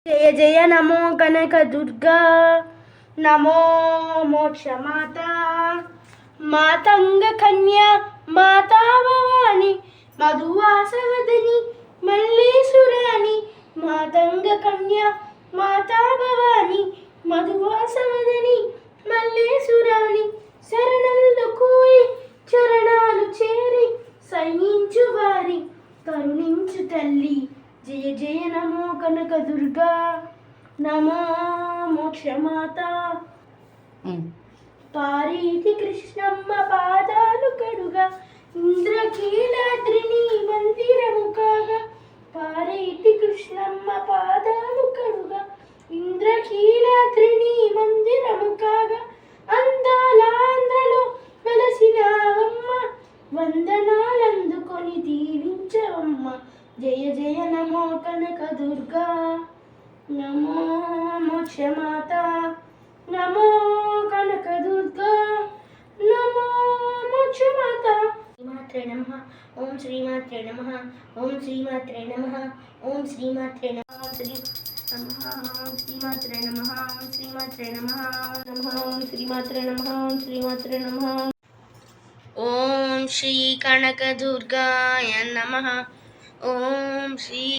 జయ జయ నమో కనక దుర్గా నమో మోక్షమాత మాతంగ కన్యా మాతా భవాని మధువాసవదని మల్లేశ్వరాని మాతంగ కన్యా మాతా భవాని మధువాసవదని మల్లేశ్వరాని శరణులు కోరి చరణాలు చేరి సైనించు వారి కరుణించు తల్లి జయ జయ నమో కనక దుర్గా నమో మోక్షమాత పారీతి కృష్ణమ్మ పాదాలు కడుగా ఇంద్రకీలాద్రిని మందిరము కాగా పారీతి కృష్ణమ్మ పాదాలు కడుగా ఇంద్రకీలాద్రిని మందిరము కాగా అందాల ఆంధ్రలో వెలసినావమ్మ వందనాలందుకొని దీవించవమ్మ జయ జయ నమో కనక దుర్గా నమో మోక్షమాత నమో కనక దుర్గా నమో మోక్షమాత శ్రీమాత్రే నమః ఓం శ్రీమాత్రే నమః ఓం శ్రీమాత్రే నమః ఓం శ్రీమాత్రే నమః శ్రీమాత్రే నమః శ్రీమాత్రే నమః ఓం శ్రీమాత్రే నమః ఓం శ్రీమాత్రే నమః ఓం శ్రీ కనక దుర్గాయ నమః ఓం శ్రీ